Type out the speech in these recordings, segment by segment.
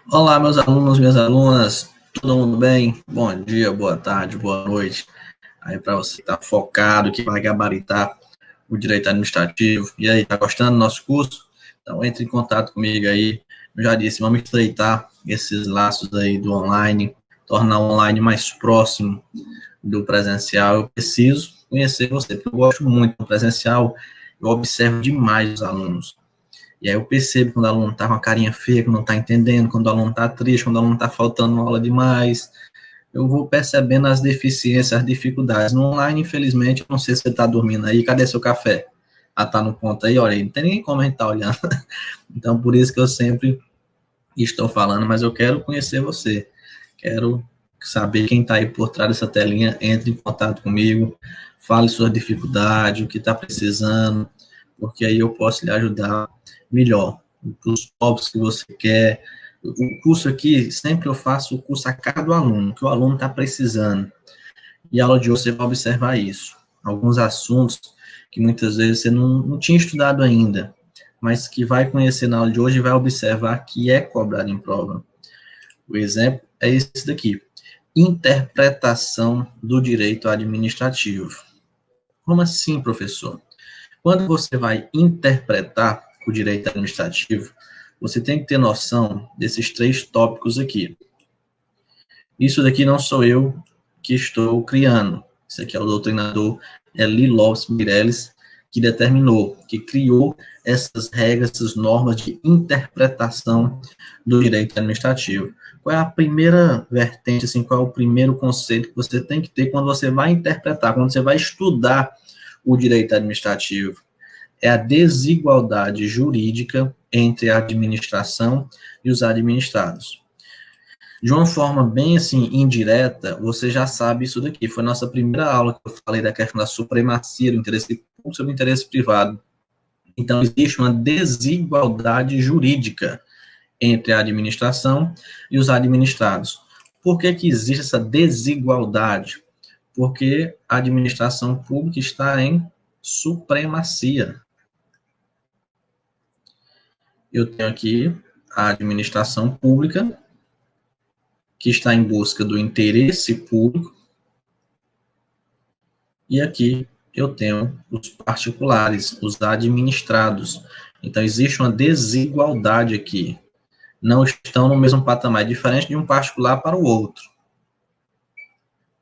Olá, meus alunos, minhas alunas, todo mundo bem? Bom dia, boa tarde, boa noite. Aí, para você que está focado, que vai gabaritar o direito administrativo. E aí, tá gostando do nosso curso? Então, entre em contato comigo aí. Eu já disse, vamos estreitar esses laços aí do online, tornar o online mais próximo do presencial. Eu preciso conhecer você, porque eu gosto muito do presencial, eu observo demais os alunos. E aí eu percebo quando o aluno tá com a carinha feia, que não tá entendendo, quando o aluno tá triste, quando o aluno tá faltando aula demais. Eu vou percebendo as deficiências, as dificuldades. No online, infelizmente, eu não sei se você tá dormindo aí, cadê seu café? Ah, tá no ponto aí, olha aí, não tem ninguém como a gente tá olhando. Então, por isso que eu sempre estou falando, mas eu quero conhecer você. Quero saber quem está aí por trás dessa telinha, entre em contato comigo, fale sua dificuldade, o que está precisando, porque aí eu posso lhe ajudar melhor. Os tópicos que você quer. O curso aqui, sempre eu faço o curso a cada aluno, que o aluno está precisando. E a aula de hoje você vai observar isso. Alguns assuntos que muitas vezes você não tinha estudado ainda, mas que vai conhecer na aula de hoje e vai observar que é cobrado em prova. O exemplo é esse daqui: interpretação do direito administrativo. Como assim, professor? Quando você vai interpretar o direito administrativo, você tem que ter noção desses três tópicos aqui. Isso daqui não sou eu que estou criando. Isso aqui é o doutrinador Eli Lopes Mireles que determinou, que criou essas regras, essas normas de interpretação do direito administrativo. Qual é a primeira vertente, assim, qual é o primeiro conceito que você tem que ter quando você vai interpretar, quando você vai estudar o direito administrativo? É a desigualdade jurídica entre a administração e os administrados. De uma forma bem assim indireta, você já sabe isso daqui. Foi nossa primeira aula que eu falei da questão da supremacia do interesse público sobre o interesse privado. Então, existe uma desigualdade jurídica entre a administração e os administrados. Por que que existe essa desigualdade? Porque a administração pública está em supremacia. Eu tenho aqui a administração pública, que está em busca do interesse público, e aqui eu tenho os particulares, os administrados. Então, existe uma desigualdade aqui. Não estão no mesmo patamar, é diferente de um particular para o outro.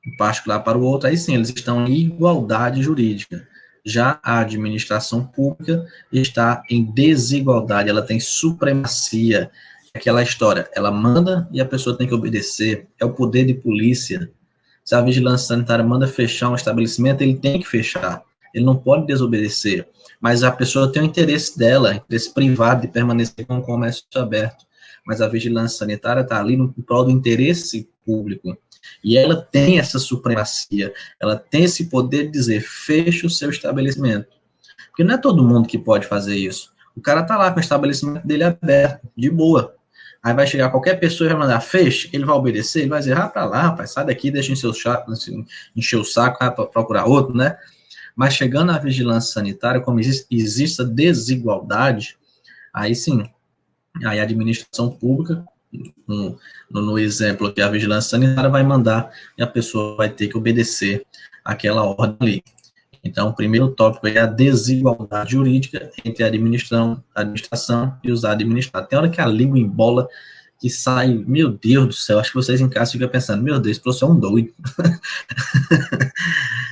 Um particular para o outro, aí sim, eles estão em igualdade jurídica. Já a administração pública está em desigualdade, ela tem supremacia. Aquela história, ela manda e a pessoa tem que obedecer. É o poder de polícia. Se a vigilância sanitária manda fechar um estabelecimento, ele tem que fechar. Ele não pode desobedecer. Mas a pessoa tem o interesse dela, interesse privado de permanecer com o comércio aberto. Mas a vigilância sanitária está ali no prol do interesse público. E ela tem essa supremacia, ela tem esse poder de dizer, feche o seu estabelecimento. Porque não é todo mundo que pode fazer isso. O cara tá lá com o estabelecimento dele aberto, de boa. Aí vai chegar qualquer pessoa e vai mandar, feche, ele vai obedecer, ele vai dizer, ah, pra lá, rapaz, sai daqui, deixa encher o saco, vai procurar outro, né? Mas chegando à vigilância sanitária, como existe a desigualdade, aí sim, aí a administração pública, no exemplo que a vigilância sanitária vai mandar e a pessoa vai ter que obedecer aquela ordem ali. Então, o primeiro tópico é a desigualdade jurídica entre a administração e os administrados. Tem hora que a língua embola, que sai, meu Deus do céu, acho que vocês em casa ficam pensando, meu Deus, esse professor é um doido.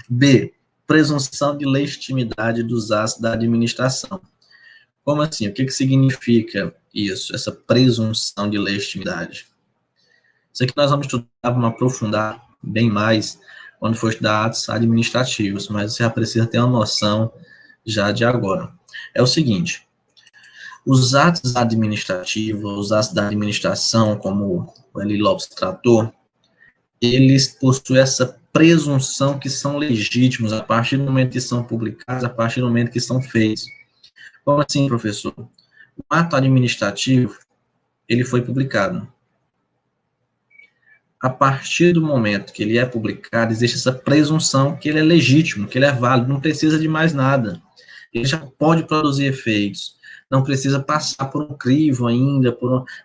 B, presunção de legitimidade dos atos da administração. Como assim? O que significa isso, essa presunção de legitimidade? Isso aqui nós vamos estudar, vamos aprofundar bem mais quando for estudar atos administrativos, mas você já precisa ter uma noção já de agora. É o seguinte, os atos administrativos, os atos da administração, como o Eli Lopes tratou, eles possuem essa presunção que são legítimos a partir do momento que são publicados, a partir do momento que são feitos. Como assim, professor? O ato administrativo, ele foi publicado. A partir do momento que ele é publicado, existe essa presunção que ele é legítimo, que ele é válido, não precisa de mais nada. Ele já pode produzir efeitos. não precisa passar por um crivo ainda,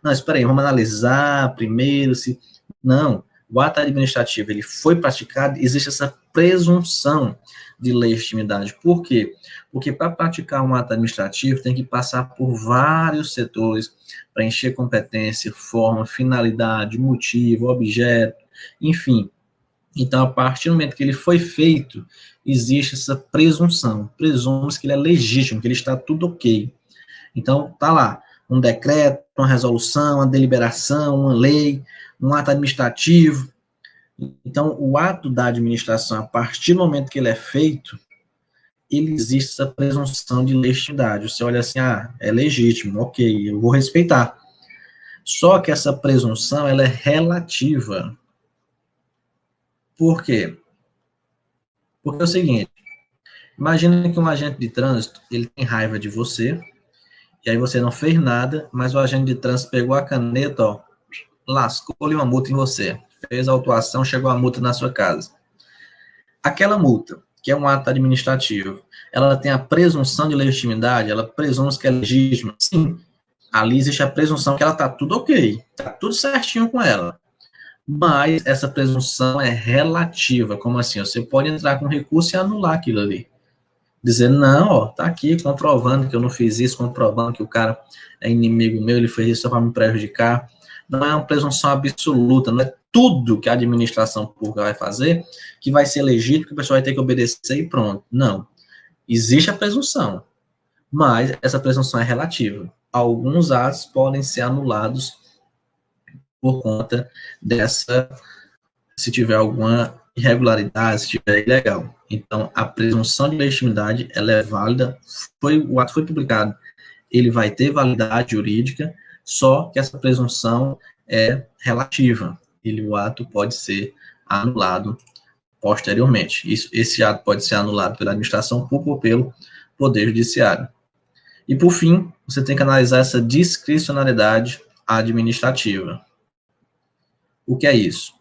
não, espera aí, vamos analisar primeiro se... Não, o ato administrativo, ele foi praticado, existe essa presunção de legitimidade. Por quê? Porque para praticar um ato administrativo, tem que passar por vários setores, preencher competência, forma, finalidade, motivo, objeto, enfim. Então, a partir do momento que ele foi feito, existe essa presunção. Presume-se que ele é legítimo, que ele está tudo ok. Então, tá lá, um decreto, uma resolução, uma deliberação, uma lei, um ato administrativo. Então, o ato da administração, a partir do momento que ele é feito, ele existe essa presunção de legitimidade. Você olha assim, é legítimo, ok, eu vou respeitar. Só que essa presunção, ela é relativa. Por quê? Porque é o seguinte, imagina que um agente de trânsito, ele tem raiva de você, e aí você não fez nada, mas o agente de trânsito pegou a caneta, ó, lascou-lhe uma multa em você, fez a autuação, chegou a multa na sua casa. Aquela multa, que é um ato administrativo, ela tem a presunção de legitimidade, ela presume que é legítima. Sim, ali existe a presunção que ela está tudo ok, está tudo certinho com ela. Mas essa presunção é relativa. Como assim? Você pode entrar com recurso e anular aquilo ali. Dizer, não, ó, tá aqui comprovando que eu não fiz isso, comprovando que o cara é inimigo meu, ele fez isso só para me prejudicar. Não é uma presunção absoluta, não é tudo que a administração pública vai fazer que vai ser legítimo, que o pessoal vai ter que obedecer e pronto. Não. Existe a presunção, mas essa presunção é relativa. Alguns atos podem ser anulados por conta dessa, se tiver alguma irregularidade, se tiver ilegal. Então, a presunção de legitimidade, ela é válida, o ato foi publicado, ele vai ter validade jurídica, só que essa presunção é relativa. O ato pode ser anulado posteriormente. Esse ato pode ser anulado pela administração pública ou pelo Poder Judiciário. E, por fim, você tem que analisar essa discricionariedade administrativa. O que é isso?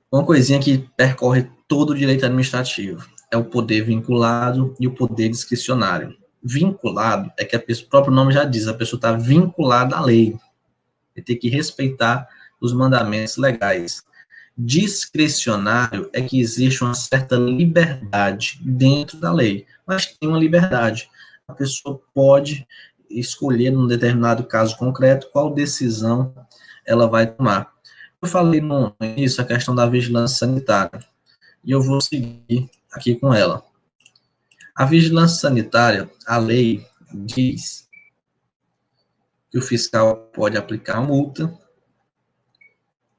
Uma coisinha que percorre todo o direito administrativo. É o poder vinculado e o poder discricionário. Vinculado é que o próprio nome já diz, a pessoa está vinculada à lei. Ele tem que respeitar os mandamentos legais. Discricionário é que existe uma certa liberdade dentro da lei, mas tem uma liberdade. A pessoa pode escolher, num determinado caso concreto, qual decisão ela vai tomar. Eu falei no início a questão da vigilância sanitária, e eu vou seguir aqui com ela. A vigilância sanitária, a lei diz que o fiscal pode aplicar multa,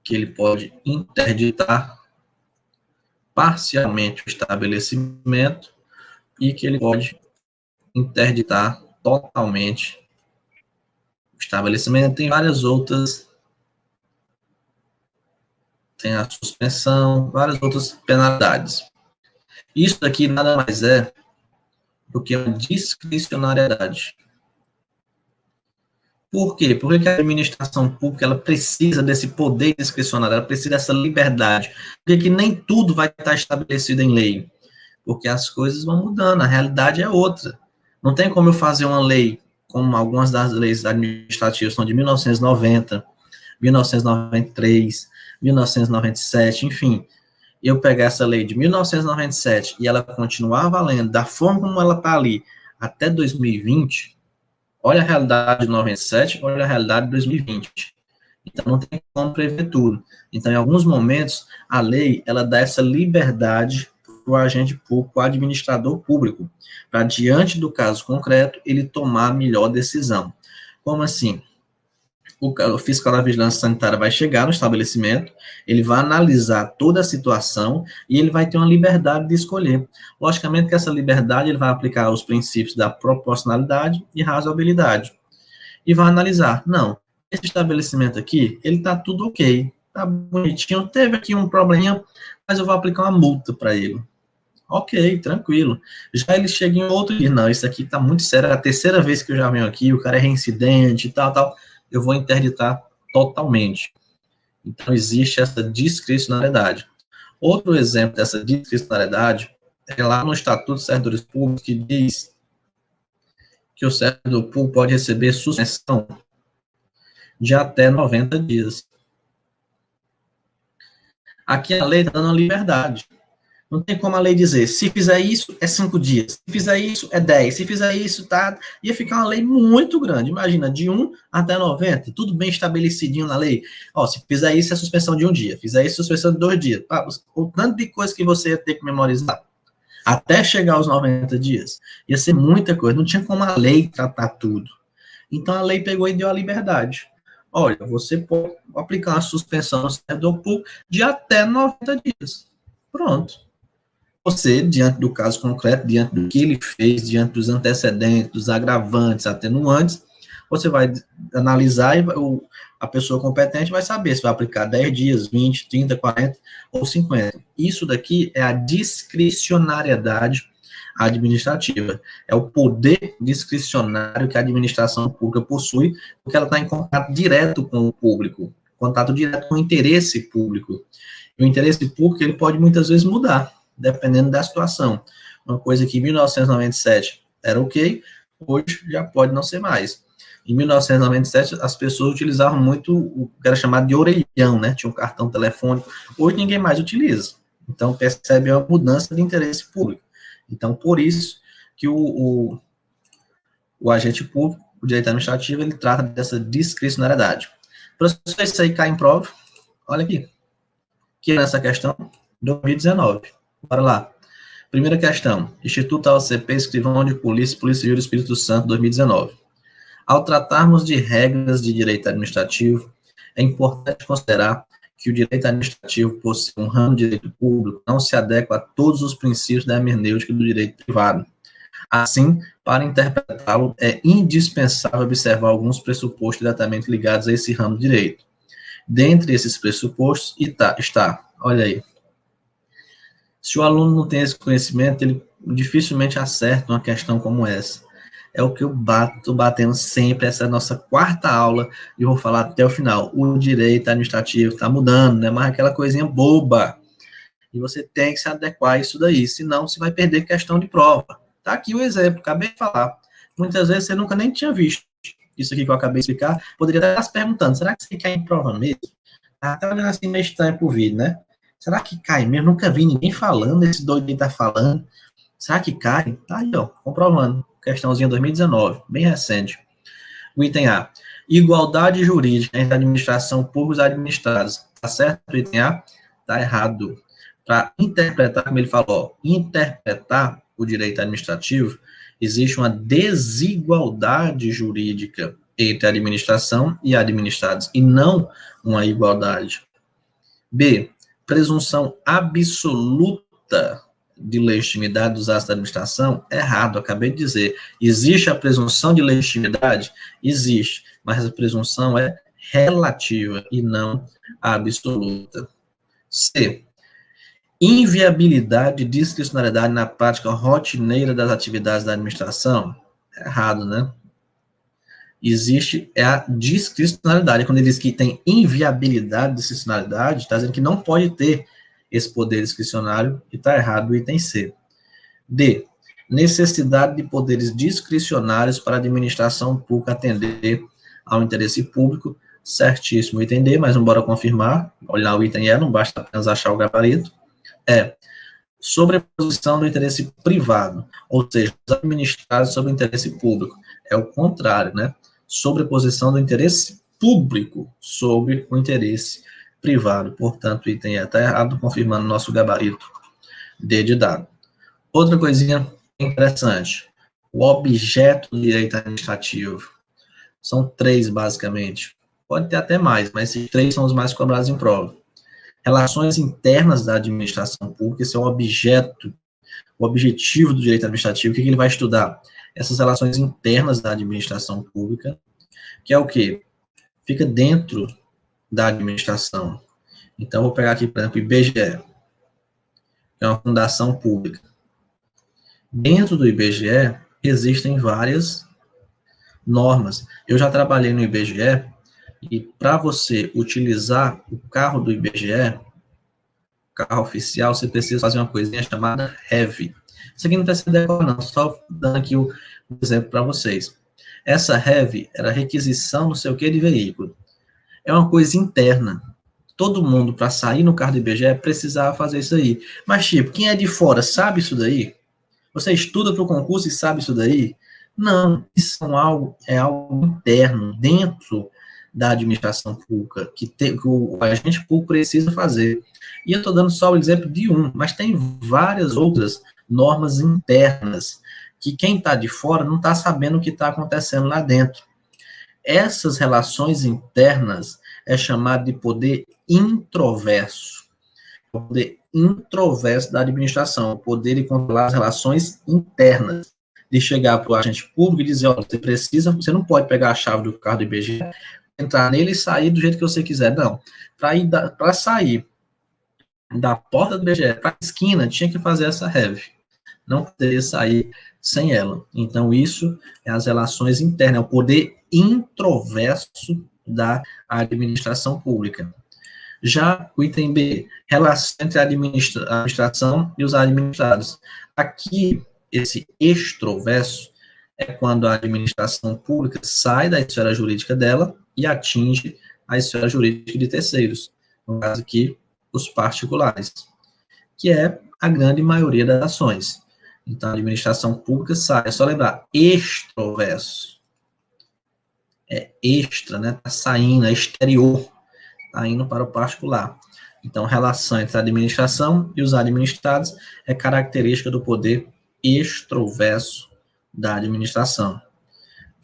que ele pode interditar parcialmente o estabelecimento e que ele pode interditar totalmente o estabelecimento. Tem várias outras, tem a suspensão, várias outras penalidades. Isso daqui nada mais é do que uma discricionariedade. Por quê? Porque a administração pública ela precisa desse poder discricionário, ela precisa dessa liberdade. Porque nem tudo vai estar estabelecido em lei. Porque as coisas vão mudando, a realidade é outra. Não tem como eu fazer uma lei, como algumas das leis administrativas são de 1990, 1993, 1997, enfim. Eu pegar essa lei de 1997 e ela continuar valendo da forma como ela está ali até 2020, olha a realidade de 97, olha a realidade de 2020. Então, não tem como prever tudo. Então, em alguns momentos, a lei, ela dá essa liberdade para o agente público, o administrador público, para, diante do caso concreto, ele tomar a melhor decisão. Como assim? O fiscal da vigilância sanitária vai chegar no estabelecimento, ele vai analisar toda a situação e ele vai ter uma liberdade de escolher. Logicamente que essa liberdade ele vai aplicar os princípios da proporcionalidade e razoabilidade. E vai analisar, não, esse estabelecimento aqui, ele está tudo ok, está bonitinho, teve aqui um probleminha, mas eu vou aplicar uma multa para ele. Ok, tranquilo. Já ele chega em outro e diz, não, isso aqui está muito sério, é a terceira vez que eu já venho aqui, o cara é reincidente e tal, eu vou interditar totalmente. Então, existe essa discricionariedade. Outro exemplo dessa discricionariedade é lá no Estatuto dos Servidores Públicos, que diz que o servidor público pode receber suspensão de até 90 dias. Aqui a lei está dando liberdade. Não tem como a lei dizer, se fizer isso, é 5 dias. Se fizer isso, é 10. Se fizer isso, tá... Ia ficar uma lei muito grande. Imagina, de 1 até 90, tudo bem estabelecidinho na lei. Ó, se fizer isso, é suspensão de 1 dia. Fizer isso, é suspensão de 2 dias. O tanto de coisa que você ia ter que memorizar até chegar aos 90 dias. Ia ser muita coisa. Não tinha como a lei tratar tudo. Então, a lei pegou e deu a liberdade. Olha, você pode aplicar uma suspensão no servidor público de até 90 dias. Pronto. Você, diante do caso concreto, diante do que ele fez, diante dos antecedentes, dos agravantes, atenuantes, você vai analisar e a pessoa competente vai saber se vai aplicar 10 dias, 20, 30, 40 ou 50. Isso daqui é a discricionariedade administrativa. É o poder discricionário que a administração pública possui, porque ela está em contato direto com o público, contato direto com o interesse público. E o interesse público ele pode muitas vezes mudar, dependendo da situação. Uma coisa que em 1997 era ok, hoje já pode não ser mais. Em 1997, as pessoas utilizavam muito o que era chamado de orelhão, né? Tinha um cartão telefônico. Hoje ninguém mais utiliza. Então, percebe uma mudança de interesse público. Então, por isso que o agente público, o direito administrativo, ele trata dessa discricionariedade. Professor, isso aí cai em prova. Olha aqui. Que é nessa questão 2019. Bora lá. Primeira questão. Instituto AOCP, Escrivão de Polícia, Polícia Civil do Espírito Santo, 2019. Ao tratarmos de regras de direito administrativo, é importante considerar que o direito administrativo, por ser um ramo de direito público, não se adequa a todos os princípios da hermenêutica do direito privado. Assim, para interpretá-lo, é indispensável observar alguns pressupostos diretamente ligados a esse ramo de direito. Dentre esses pressupostos está, olha aí, se o aluno não tem esse conhecimento, ele dificilmente acerta uma questão como essa. É o que eu bato batendo sempre, essa é a nossa quarta aula, e vou falar até o final. O direito administrativo está mudando, né? Mas aquela coisinha boba. E você tem que se adequar a isso daí, senão você vai perder questão de prova. Tá aqui o exemplo, acabei de falar. Muitas vezes você nunca nem tinha visto isso aqui que eu acabei de explicar. Poderia estar se perguntando, será que isso aqui cai em prova mesmo? Tá olhando assim meio estranho pro vídeo, né? Será que cai mesmo? Nunca vi ninguém falando, esse doido aí tá falando. Será que cai? Tá aí, ó, comprovando. Questãozinha 2019, bem recente. O item A. Igualdade jurídica entre a administração pública e os administrados. Tá certo o item A? Tá errado. Para interpretar, como ele falou, interpretar o direito administrativo, existe uma desigualdade jurídica entre a administração e administrados, e não uma igualdade. B. Presunção absoluta de legitimidade dos atos da administração? Errado, acabei de dizer. Existe a presunção de legitimidade? Existe, mas a presunção é relativa e não absoluta. C. Inviabilidade e discricionariedade na prática rotineira das atividades da administração? Errado, né? Existe a discricionariedade. Quando ele diz que tem inviabilidade, discricionariedade, está dizendo que não pode ter esse poder discricionário, e está errado o item C. D. Necessidade de poderes discricionários para a administração pública atender ao interesse público. Certíssimo, item D, mas vamos confirmar. Olhar o item E, não basta apenas achar o gabarito. É sobreposição do interesse privado, ou seja, os administrados sobre o interesse público. É o contrário, né? Sobreposição do interesse público sobre o interesse privado. Portanto, o item E está errado, confirmando nosso gabarito D de dado. Outra coisinha interessante, o objeto do direito administrativo. São 3, basicamente. Pode ter até mais, mas esses 3 são os mais cobrados em prova. Relações internas da administração pública, esse é o objeto, o objetivo do direito administrativo. O que ele vai estudar? Essas relações internas da administração pública, que é o quê? Fica dentro da administração. Então, vou pegar aqui, por exemplo, o IBGE, que é uma fundação pública. Dentro do IBGE, existem várias normas. Eu já trabalhei no IBGE, e para você utilizar o carro do IBGE, carro oficial, você precisa fazer uma coisinha chamada REV. Isso aqui não precisa decorar, não, só dando aqui o exemplo para vocês. Essa REV era requisição não sei o que de veículo. É uma coisa interna. Todo mundo, para sair no carro do IBGE, precisava fazer isso aí. Mas, tipo, quem é de fora sabe isso daí? Você estuda para o concurso e sabe isso daí? Não, isso é algo interno, dentro da administração pública, que o agente público precisa fazer. E eu estou dando só o exemplo de um, mas tem várias outras normas internas, que quem está de fora não está sabendo o que está acontecendo lá dentro. Essas relações internas é chamado de poder introverso. O poder introverso da administração, o poder de controlar as relações internas, de chegar para o agente público e dizer, olha, você não pode pegar a chave do carro do IBGE, entrar nele e sair do jeito que você quiser, não. Para sair da porta do IBGE para a esquina, tinha que fazer essa REV. Não poderia sair sem ela. Então, isso é as relações internas, é o poder introverso da administração pública. Já o item B, relação entre a administração e os administrados. Aqui, esse extroverso é quando a administração pública sai da esfera jurídica dela e atinge a esfera jurídica de terceiros, no caso aqui, os particulares, que é a grande maioria das ações. Então, a administração pública sai, é só lembrar, extroverso. É extra, né? Está saindo, é exterior, está indo para o particular. Então, relação entre a administração e os administrados é característica do poder extroverso da administração.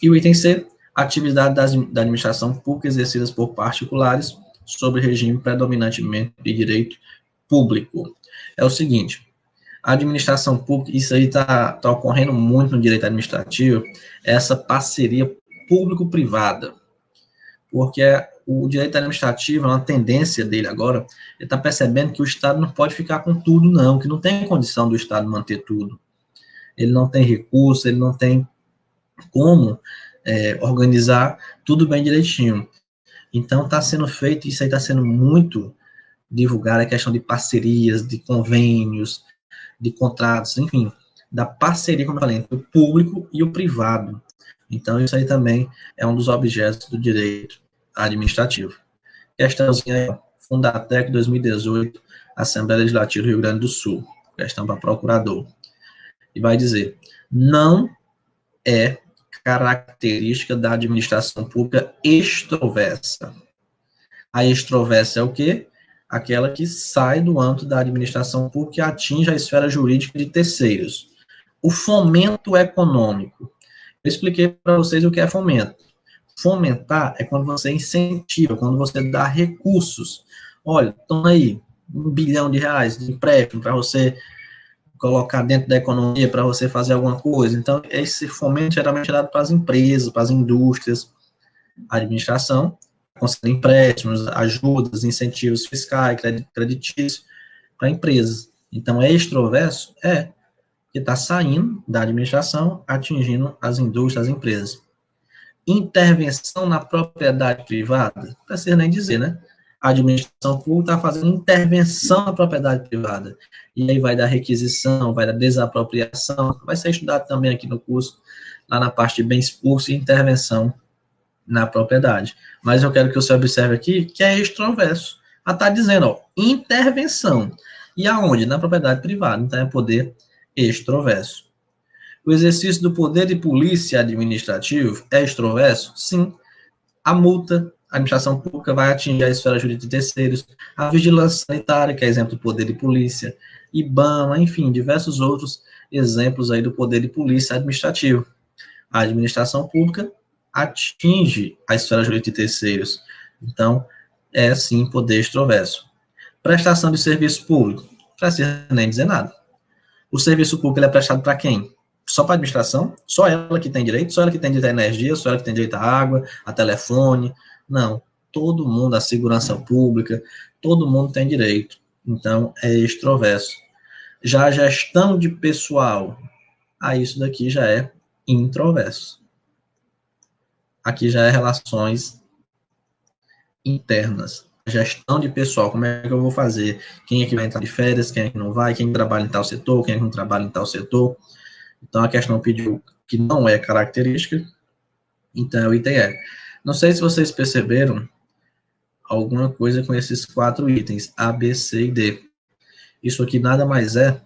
E o item C, atividade da administração pública exercidas por particulares sobre regime predominantemente de direito público. É o seguinte, a administração pública, isso aí está ocorrendo muito no direito administrativo, essa parceria público-privada, porque o direito administrativo, é uma tendência dele agora, ele está percebendo que o Estado não pode ficar com tudo, não, que não tem condição do Estado manter tudo. Ele não tem recurso, ele não tem como organizar tudo bem direitinho. Então, está sendo feito, isso aí está sendo muito divulgado, a questão de parcerias, de convênios, de contratos, enfim, da parceria, como eu falei, entre o público e o privado. Então, isso aí também é um dos objetos do direito administrativo. Questãozinha aí, Fundatec 2018, Assembleia Legislativa do Rio Grande do Sul. Questão para procurador. E vai dizer, não é característica da administração pública extroversa. A extroversa é o quê? Aquela que sai do âmbito da administração pública e atinge a esfera jurídica de terceiros. O fomento econômico. Eu expliquei para vocês o que é fomento. Fomentar é quando você incentiva, quando você dá recursos. Olha, toma aí R$ 1 bilhão de empréstimo para você colocar dentro da economia, para você fazer alguma coisa. Então, esse fomento geralmente é dado para as empresas, para as indústrias, a administração, concede empréstimos, ajudas, incentivos fiscais, creditícios para empresas. Então, é extroverso? É, que está saindo da administração, atingindo as indústrias, as empresas. Intervenção na propriedade privada, não precisa nem dizer, né? A administração pública está fazendo intervenção na propriedade privada. E aí vai dar requisição, vai dar desapropriação, vai ser estudado também aqui no curso, lá na parte de bens públicos e intervenção na propriedade. Mas eu quero que você observe aqui que é extroverso. Ela está dizendo, ó, intervenção. E aonde? Na propriedade privada. Então é poder extroverso. O exercício do poder de polícia administrativo é extroverso? Sim. A multa, a administração pública vai atingir a esfera jurídica de terceiros, a vigilância sanitária, que é exemplo do poder de polícia, IBAMA, enfim, diversos outros exemplos aí do poder de polícia administrativo. A administração pública atinge a esfera jurídica de terceiros. Então, é sim poder extroverso. Prestação de serviço público, não precisa nem dizer nada. O serviço público ele é prestado para quem? Só para a administração? Só ela que tem direito? Só ela que tem direito à energia? Só ela que tem direito à água, a telefone? Não. Todo mundo, a segurança pública, todo mundo tem direito. Então, é extroverso. Já a gestão de pessoal, aí isso daqui já é introverso. Aqui já é relações internas. gestão de pessoal, como é que eu vou fazer? Quem é que vai entrar de férias, quem é que não vai, quem trabalha em tal setor, quem é que não trabalha em tal setor. Então, a questão pediu que não é característica, então é o item E. Não sei se vocês perceberam alguma coisa com esses 4 itens, A, B, C e D. Isso aqui nada mais é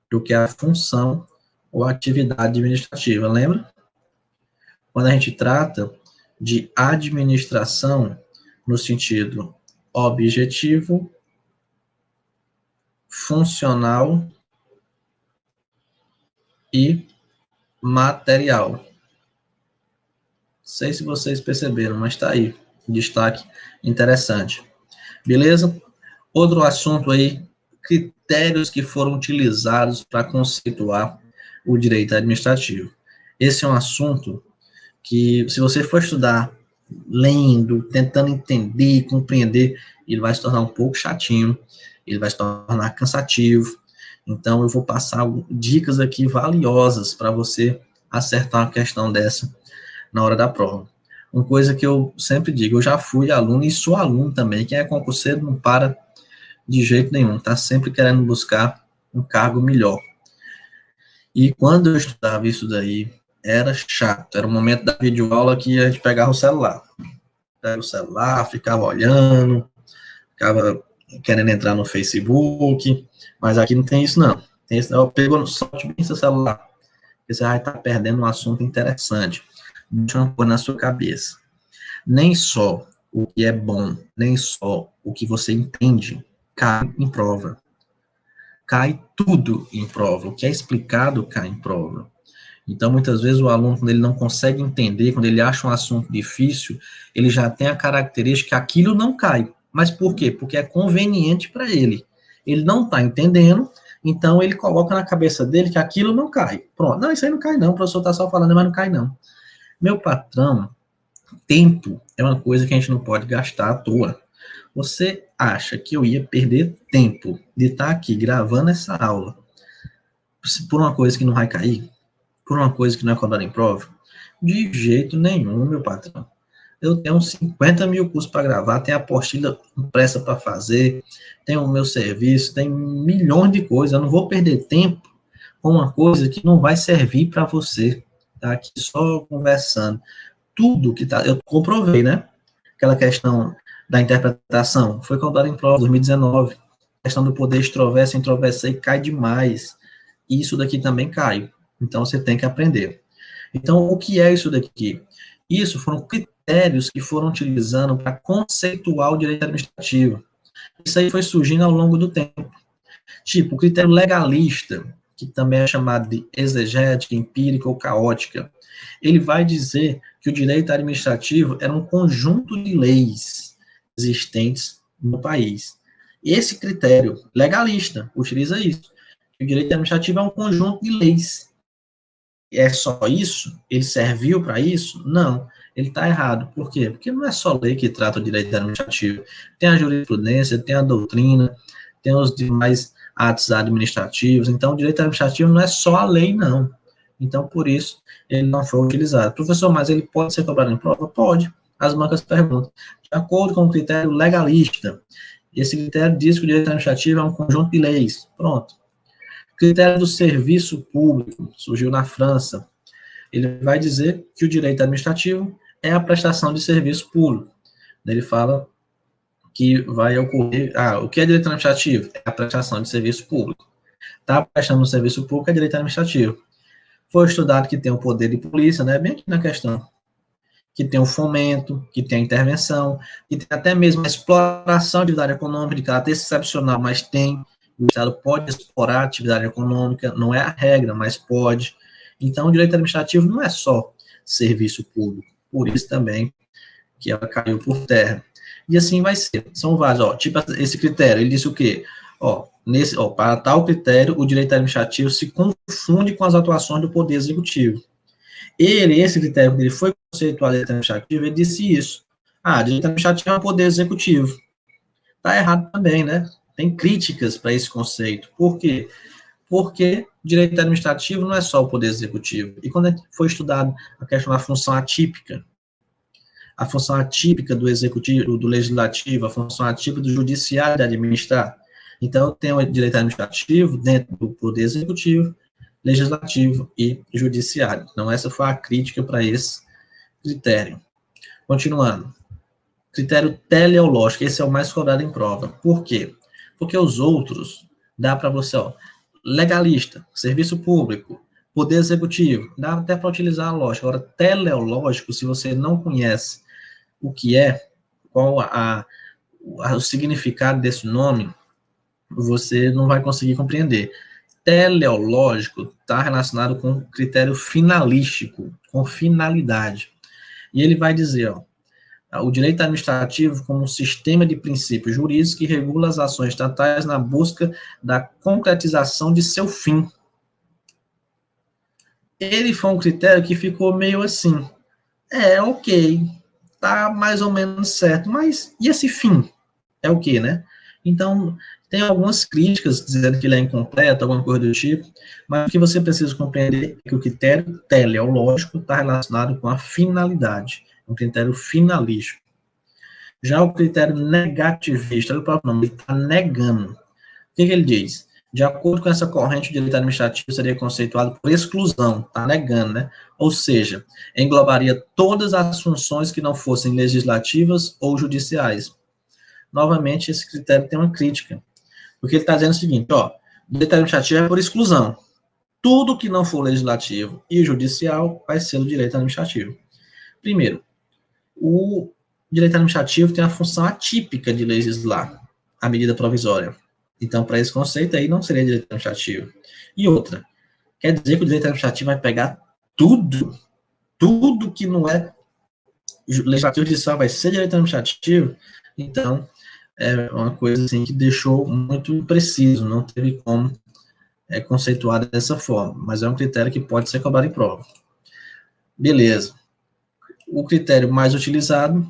do que a função ou atividade administrativa, lembra? Quando a gente trata de administração no sentido objetivo, funcional e material. Não sei se vocês perceberam, mas está aí, destaque interessante. Beleza? Outro assunto aí, critérios que foram utilizados para conceituar o direito administrativo. Esse é um assunto que, se você for estudar lendo, tentando entender, compreender, ele vai se tornar um pouco chatinho, ele vai se tornar cansativo. Então, eu vou passar dicas aqui valiosas para você acertar uma questão dessa na hora da prova. Uma coisa que eu sempre digo, eu já fui aluno e sou aluno também, quem é concurseiro não para de jeito nenhum, está sempre querendo buscar um cargo melhor. E quando eu estudava isso daí, era chato, era o momento da videoaula que a gente pegava o celular. Pegava o celular, ficava olhando, ficava querendo entrar no Facebook, mas aqui não tem isso não. Tem isso, não. Pegou no solte bem seu celular, porque você vai estar perdendo um assunto interessante. Deixa uma coisa na sua cabeça. Nem só o que é bom, nem só o que você entende cai em prova. Cai tudo em prova. O que é explicado cai em prova. Então, muitas vezes, o aluno, quando ele não consegue entender, quando ele acha um assunto difícil, ele já tem a característica que aquilo não cai. Mas por quê? Porque é conveniente para ele. Ele não está entendendo, então ele coloca na cabeça dele que aquilo não cai. Pronto. Não, isso aí não cai não, o professor está só falando, mas não cai não. Meu patrão, tempo é uma coisa que a gente não pode gastar à toa. Você acha que eu ia perder tempo de estar aqui gravando essa aula por uma coisa que não vai cair? Por uma coisa que não é cobrada em prova? De jeito nenhum, meu patrão. Eu tenho uns 50 mil cursos para gravar, tem apostila impressa para fazer, tem o meu serviço, tem milhões de coisas. Eu não vou perder tempo com uma coisa que não vai servir para você. Tá aqui só conversando. Tudo que tá. Eu comprovei, né? Aquela questão da interpretação foi cobrada em prova, 2019. A questão do poder extroverso, introverso, e cai demais. E isso daqui também cai. Então você tem que aprender. Então, o que é isso daqui? Isso foram critérios que foram utilizando para conceituar o direito administrativo. Isso aí foi surgindo ao longo do tempo. Tipo, o critério legalista, que também é chamado de exegética, empírica ou caótica, ele vai dizer que o direito administrativo era um conjunto de leis existentes no país. Esse critério legalista utiliza isso. O direito administrativo é um conjunto de leis. É só isso? Ele serviu para isso? Não. Ele está errado. Por quê? Porque não é só lei que trata o direito administrativo. Tem a jurisprudência, tem a doutrina, tem os demais atos administrativos. Então, o direito administrativo não é só a lei, não. Então, por isso, ele não foi utilizado. Professor, mas ele pode ser cobrado em prova? Pode. As bancas perguntam. De acordo com o critério legalista, esse critério diz que o direito administrativo é um conjunto de leis. Pronto. Critério do serviço público, surgiu na França. Ele vai dizer que o direito administrativo é a prestação de serviço público. Ele fala que vai ocorrer... o que é direito administrativo? É a prestação de serviço público. Está prestando um serviço público é direito administrativo. Foi estudado que tem o poder de polícia, né? Bem aqui na questão. Que tem o fomento, que tem a intervenção, que tem até mesmo a exploração de atividade econômica de caráter excepcional, mas tem. O Estado pode explorar a atividade econômica, não é a regra, mas pode. Então, o direito administrativo não é só serviço público, por isso também que ela caiu por terra. E assim vai ser. São vários, tipo esse critério, ele disse o quê? Para tal critério, o direito administrativo se confunde com as atuações do Poder Executivo. Esse critério, quando ele foi conceituado direito administrativo, ele disse isso. Direito administrativo é um Poder Executivo. Está errado também, né? Tem críticas para esse conceito. Por quê? Porque direito administrativo não é só o Poder Executivo. E quando foi estudado a questão da função atípica, a função atípica do executivo, do legislativo, a função atípica do judiciário de administrar. Então, eu tenho o direito administrativo dentro do poder executivo, legislativo e judiciário. Então, essa foi a crítica para esse critério. Continuando. Critério teleológico, esse é o mais cobrado em prova. Por quê? Porque os outros, dá para você, ó, legalista, serviço público, poder executivo, dá até para utilizar a lógica. Agora, teleológico, se você não conhece o que é, qual o significado desse nome, você não vai conseguir compreender. Teleológico está relacionado com critério finalístico, com finalidade. E ele vai dizer, ó, o direito administrativo como um sistema de princípios jurídicos que regula as ações estatais na busca da concretização de seu fim. Ele foi um critério que ficou meio assim, ok, tá mais ou menos certo, mas e esse fim? É o quê, né? Então, tem algumas críticas dizendo que ele é incompleto, alguma coisa do tipo, mas o que você precisa compreender é que o critério teleológico está relacionado com a finalidade, um critério finalístico. Já o critério negativista, olha o próprio nome, ele está negando. O que ele diz? De acordo com essa corrente, o direito administrativo seria conceituado por exclusão, está negando, né? Ou seja, englobaria todas as funções que não fossem legislativas ou judiciais. Novamente, esse critério tem uma crítica, porque ele está dizendo o seguinte, ó, o direito administrativo é por exclusão. Tudo que não for legislativo e judicial vai ser o direito administrativo. Primeiro, o direito administrativo tem a função atípica de legislar a medida provisória. Então, para esse conceito aí, não seria direito administrativo. E outra, quer dizer que o direito administrativo vai pegar tudo que não é legislativo e judicial vai ser direito administrativo? Então, é uma coisa assim que deixou muito impreciso, não teve como conceituar dessa forma, mas é um critério que pode ser cobrado em prova. Beleza. O critério mais utilizado,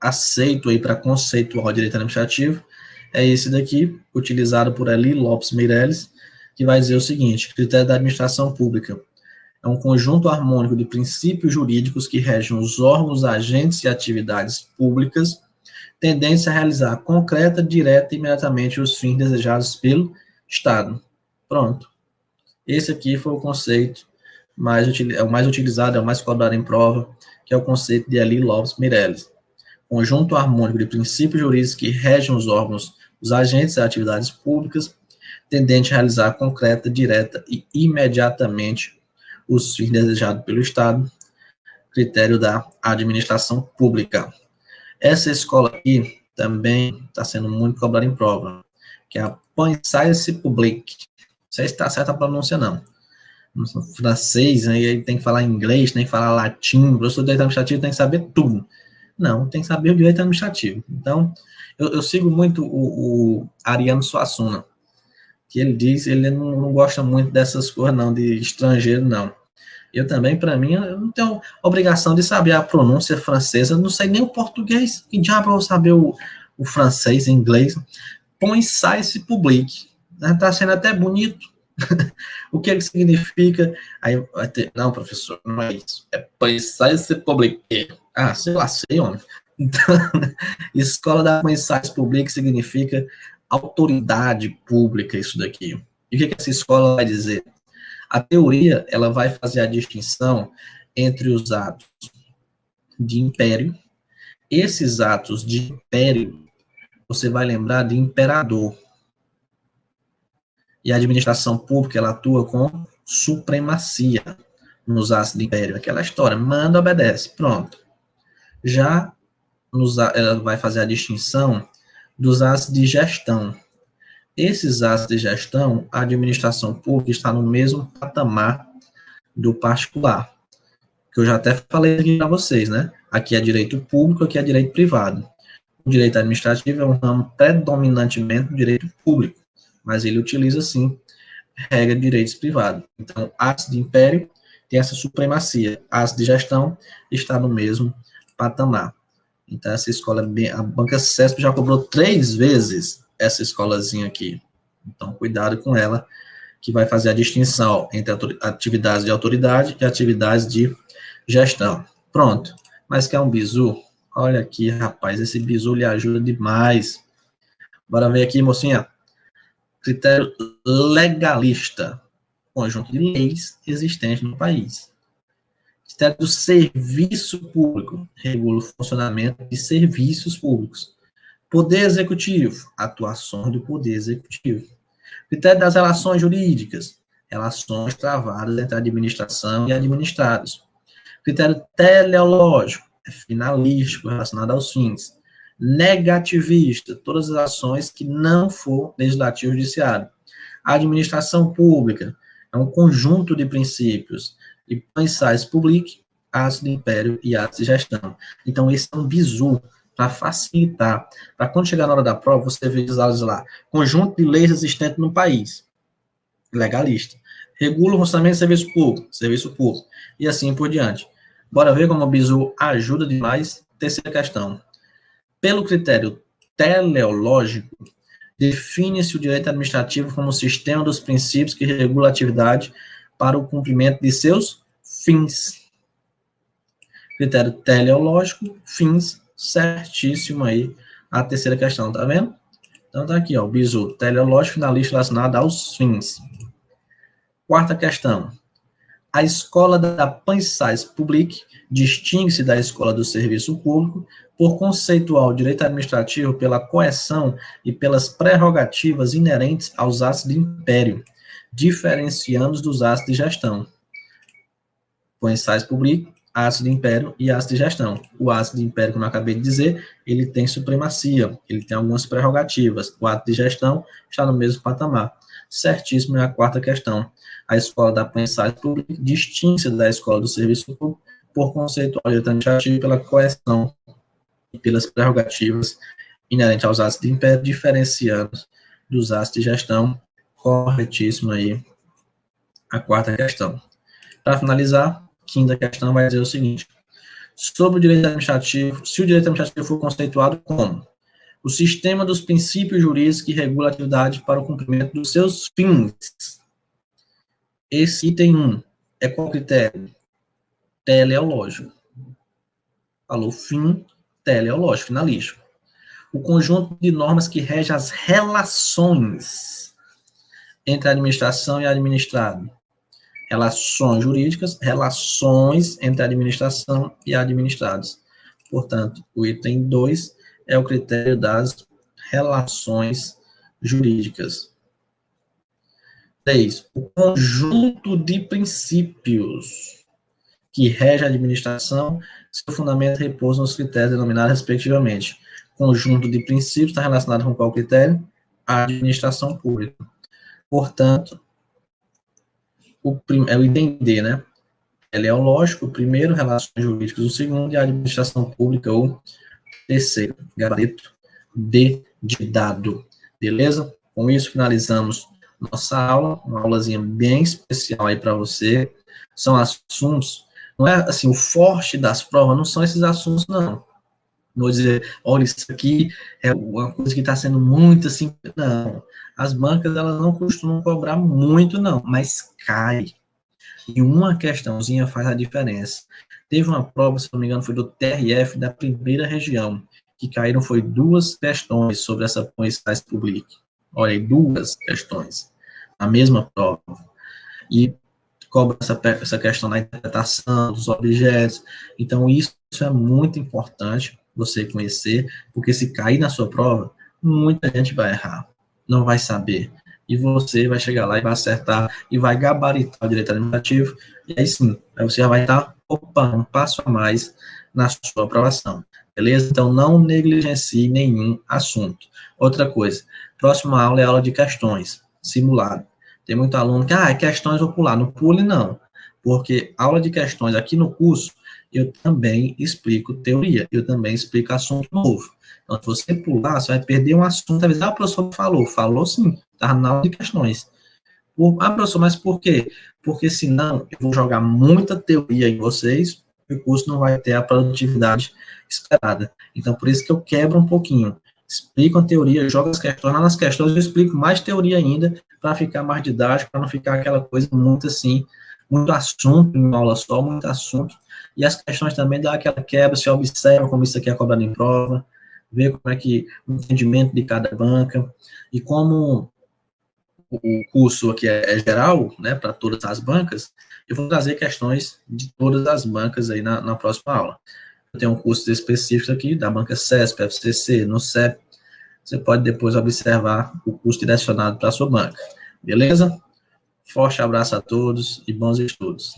aceito aí para conceituar o direito administrativo, é esse daqui, utilizado por Eli Lopes Meirelles, que vai dizer o seguinte: critério da administração pública é um conjunto harmônico de princípios jurídicos que regem os órgãos, agentes e atividades públicas, tendência a realizar concreta, direta e imediatamente os fins desejados pelo Estado. Pronto. Esse aqui foi o conceito é o mais utilizado, é o mais cobrado em prova, que é o conceito de Eli Lopes Meirelles. Conjunto harmônico de princípios jurídicos que regem os órgãos, os agentes e atividades públicas, tendente a realizar concreta, direta e imediatamente os fins desejados pelo Estado, critério da administração pública. Essa escola aqui também está sendo muito cobrada em prova, que é a Pensée Publique. Não sei se está certa a pronúncia, não. No francês, aí tem que falar inglês, tem que falar latim, o professor de direito administrativo tem que saber tudo. Não, tem que saber o direito administrativo. Então, eu sigo muito o Ariano Suassuna, que ele diz, ele não gosta muito dessas coisas, não, de estrangeiro, não. Eu também, para mim, eu não tenho obrigação de saber a pronúncia francesa, eu não sei nem o português, que diabo eu vou saber o francês, inglês. Pensée Publique, está sendo até bonito. O que ele significa? Aí vai ter, não, professor, não é isso. É Pensée Publique. Ah, sei lá, sei, homem. Então, escola da Pensée Publique significa autoridade pública, isso daqui. E o que essa escola vai dizer? A teoria, ela vai fazer a distinção entre os atos de império. Esses atos de império, você vai lembrar de imperador. E a administração pública, ela atua com supremacia nos atos de império. Aquela história, manda, obedece, pronto. Já ela vai fazer a distinção dos atos de gestão. Esses atos de gestão, a administração pública está no mesmo patamar do particular, que eu já até falei aqui para vocês, né? Aqui é direito público, aqui é direito privado. O direito administrativo é um ramo predominantemente do direito público, mas ele utiliza, sim, regra de direitos privados. Então, atos de império tem essa supremacia, atos de gestão está no mesmo patamar. Então, essa escola, a Banca CESP já cobrou 3 vezes essa escolazinha aqui. Então, cuidado com ela, que vai fazer a distinção entre atividades de autoridade e atividades de gestão. Pronto. Mas quer um bizu? Olha aqui, rapaz, esse bizu lhe ajuda demais. Bora ver aqui, mocinha. Critério legalista. Conjunto de leis existentes no país. Critério do serviço público. Regula o funcionamento de serviços públicos. Poder executivo. Atuações do poder executivo. Critério das relações jurídicas. Relações travadas entre a administração e administrados. Critério teleológico, é finalístico, relacionado aos fins. Negativista, todas as ações que não for legislativo ou judiciário. A administração pública é um conjunto de princípios e pensais public, atos de império e atos de gestão. Então, esse é um bizu para facilitar, para quando chegar na hora da prova, você vê os aulas lá, conjunto de leis existentes no país, legalista. Regula o funcionamento do serviço público, e assim por diante. Bora ver como o bizu ajuda demais. Terceira questão. Pelo critério teleológico, define-se o direito administrativo como o sistema dos princípios que regula a atividade para o cumprimento de seus fins. Critério teleológico, fins, certíssimo aí a terceira questão, tá vendo? Então tá aqui, ó, o bizu teleológico finalista relacionado aos fins. Quarta questão. A escola da Pensais Public distingue-se da escola do serviço público por conceituar o direito administrativo pela coerção e pelas prerrogativas inerentes aos atos de império, diferenciando-os dos atos de gestão. Pensais Public, atos de império e atos de gestão. O ato de império, como eu acabei de dizer, ele tem supremacia, ele tem algumas prerrogativas. O ato de gestão está no mesmo patamar. Certíssimo é a quarta questão. A escola da Pensais Public distingue-se da escola do serviço público por conceituar o direito administrativo pela coerção e pelas prerrogativas inerentes aos atos de império, diferenciando dos atos de gestão. Corretíssimo aí a quarta questão. Para finalizar, quinta questão vai dizer o seguinte: sobre o direito administrativo, se o direito administrativo for conceituado como o sistema dos princípios jurídicos que regula a atividade para o cumprimento dos seus fins. Esse item 1 é qual critério? Teleológico. Falou fim, teleológico, finalístico. O conjunto de normas que rege as relações entre a administração e administrado. Relações jurídicas, relações entre a administração e administrados. Portanto, o item 2 é o critério das relações jurídicas. 3. O conjunto de princípios que rege a administração, seu fundamento repousa nos critérios denominados respectivamente. Conjunto de princípios está relacionado com qual critério? A administração pública. Portanto, é o item D, né? Teleológico, o primeiro, relações jurídicas, o segundo, e a administração pública, o terceiro. Gabarito D de dado. Beleza? Com isso, finalizamos nossa aula, uma aulazinha bem especial aí para você. São assuntos, não é assim, o forte das provas não são esses assuntos, não. Não vou dizer, olha, isso aqui é uma coisa que está sendo muito assim, não. As bancas, elas não costumam cobrar muito, não, mas cai. E uma questãozinha faz a diferença. Teve uma prova, se não me engano, foi do TRF da primeira região, que caíram foi 2 questões sobre essa Pensais Public. Olha aí, 2 questões, a mesma prova. E cobra essa questão da interpretação dos objetos. Então, isso é muito importante você conhecer, porque se cair na sua prova, muita gente vai errar, não vai saber. E você vai chegar lá e vai acertar, e vai gabaritar o direito administrativo, e aí sim, aí você já vai estar, um passo a mais na sua aprovação. Beleza? Então, não negligencie nenhum assunto. Outra coisa, próxima aula é aula de questões, simulado. Tem muito aluno que, questões vou pular. Não pule, não. Porque aula de questões aqui no curso, eu também explico teoria, eu também explico assunto novo. Então, se você pular, você vai perder um assunto. Às vezes, o professor falou sim, está na aula de questões. Professor, mas por quê? Porque senão eu vou jogar muita teoria em vocês e o curso não vai ter a produtividade esperada. Então, por isso que eu quebro um pouquinho. Explico a teoria, jogo as questões, lá nas questões eu explico mais teoria ainda, para ficar mais didático, para não ficar aquela coisa muito assim, muito assunto, em uma aula só, muito assunto, e as questões também dá aquela quebra, se observa como isso aqui é cobrado em prova, ver como é que o entendimento de cada banca, e como o curso aqui é geral, né, para todas as bancas, eu vou trazer questões de todas as bancas aí na próxima aula. Eu tenho um curso específico aqui, da banca CESP, FCC, no CEP, você pode depois observar o curso direcionado para a sua banca. Beleza? Forte abraço a todos e bons estudos.